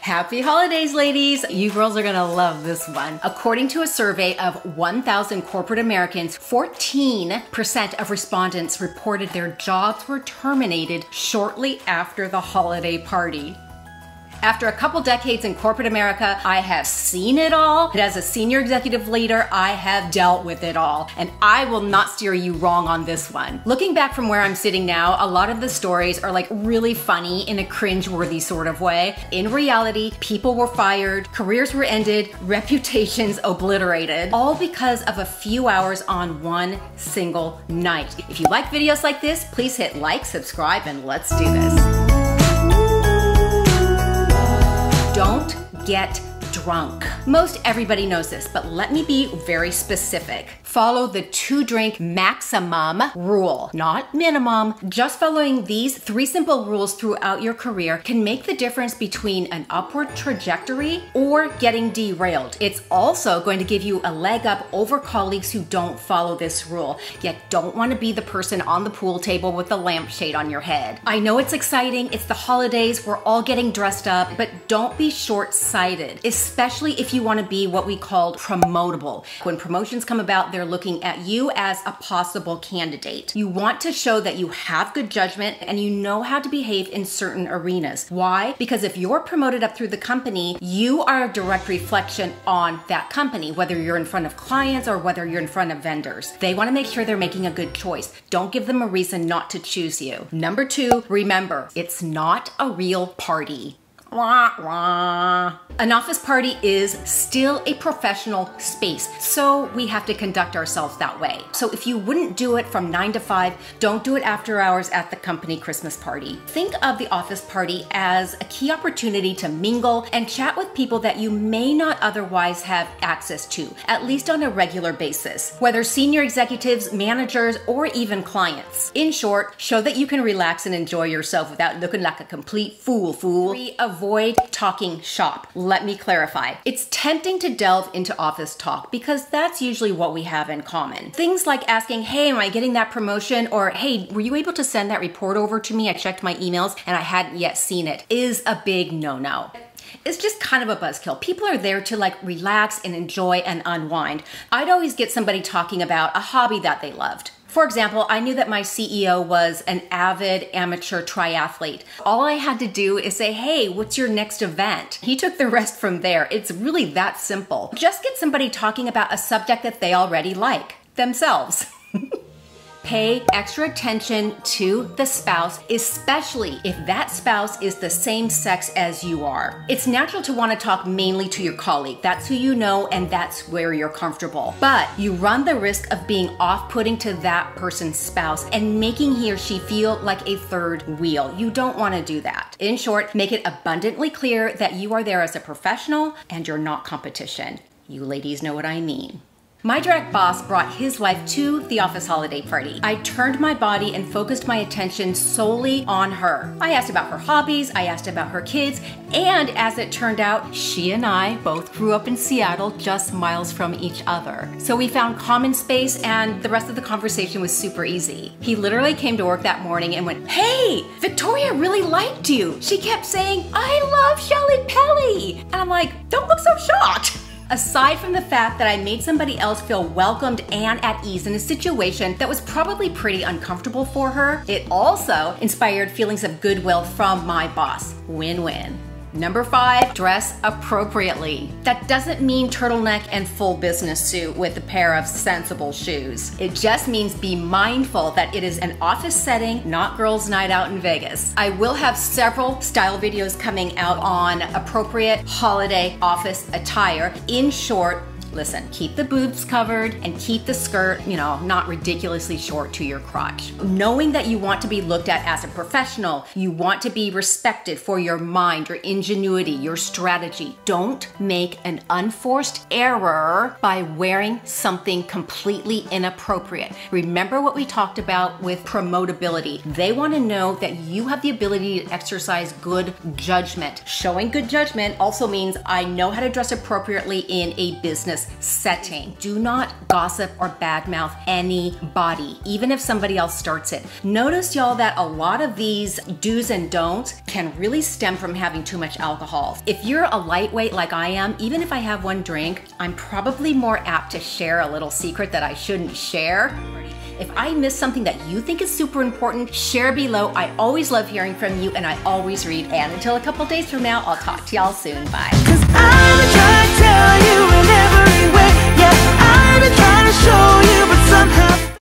Happy holidays, ladies! You girls are gonna love this one. According to a survey of 1,000 corporate Americans, 14% of respondents reported their jobs were terminated shortly after the holiday party. After a couple decades in corporate America, I have seen it all. And as a senior executive leader, I have dealt with it all. And I will not steer you wrong on this one. Looking back from where I'm sitting now, a lot of the stories are like really funny in a cringe-worthy sort of way. In reality, people were fired, careers were ended, reputations obliterated, all because of a few hours on one single night. If you like videos like this, please hit like, subscribe, and let's do this. Don't get drunk. Most everybody knows this, but let me be very specific. Follow the 2-drink maximum rule, not minimum. Just following these 3 simple rules throughout your career can make the difference between an upward trajectory or getting derailed. It's also going to give you a leg up over colleagues who don't follow this rule, yet don't want to be the person on the pool table with the lampshade on your head. I know it's exciting, it's the holidays, we're all getting dressed up, but don't be short-sighted, especially if you want to be what we call promotable. When promotions come about, they're looking at you as a possible candidate. You want to show that you have good judgment and you know how to behave in certain arenas. Why? Because if you're promoted up through the company, you are a direct reflection on that company, whether you're in front of clients or whether you're in front of vendors. They want to make sure they're making a good choice. Don't give them a reason not to choose you. Number 2, remember, it's not a real party. Wah, wah. An office party is still a professional space, so we have to conduct ourselves that way. So if you wouldn't do it from 9 to 5, don't do it after hours at the company Christmas party. Think of the office party as a key opportunity to mingle and chat with people that you may not otherwise have access to, at least on a regular basis, whether senior executives, managers, or even clients. In short, show that you can relax and enjoy yourself without looking like a complete fool. Avoid talking shop. Let me clarify. It's tempting to delve into office talk because that's usually what we have in common. Things like asking, hey, am I getting that promotion? Or, hey, were you able to send that report over to me? I checked my emails and I hadn't yet seen it, is a big no-no. It's just kind of a buzzkill. People are there to like relax and enjoy and unwind. I'd always get somebody talking about a hobby that they loved. For example, I knew that my CEO was an avid amateur triathlete. All I had to do is say, hey, what's your next event? He took the rest from there. It's really that simple. Just get somebody talking about a subject that they already like, themselves. Pay extra attention to the spouse, especially if that spouse is the same sex as you are. It's natural to want to talk mainly to your colleague. That's who you know and that's where you're comfortable. But you run the risk of being off-putting to that person's spouse and making he or she feel like a third wheel. You don't want to do that. In short, make it abundantly clear that you are there as a professional and you're not competition. You ladies know what I mean. My direct boss brought his wife to the office holiday party. I turned my body and focused my attention solely on her. I asked about her hobbies, I asked about her kids, and as it turned out, she and I both grew up in Seattle, just miles from each other. So we found common space and the rest of the conversation was super easy. He literally came to work that morning and went, hey, Victoria really liked you. She kept saying, I love Shelli Pelly. And I'm like, don't look so shocked. Aside from the fact that I made somebody else feel welcomed and at ease in a situation that was probably pretty uncomfortable for her, it also inspired feelings of goodwill from my boss. Win-win. Number 5, dress appropriately. That doesn't mean turtleneck and full business suit with a pair of sensible shoes. It just means be mindful that it is an office setting, not girls' night out in Vegas. I will have several style videos coming out on appropriate holiday office attire. In short, listen, keep the boobs covered and keep the skirt, not ridiculously short to your crotch. Knowing that you want to be looked at as a professional, you want to be respected for your mind, your ingenuity, your strategy. Don't make an unforced error by wearing something completely inappropriate. Remember what we talked about with promotability. They want to know that you have the ability to exercise good judgment. Showing good judgment also means I know how to dress appropriately in a business this setting. Do not gossip or badmouth anybody, even if somebody else starts it. Notice, y'all, that a lot of these do's and don'ts can really stem from having too much alcohol. If you're a lightweight like I am, even if I have one drink, I'm probably more apt to share a little secret that I shouldn't share. If I miss something that you think is super important, share below. I always love hearing from you and I always read. And until a couple days from now, I'll talk to y'all soon. Bye.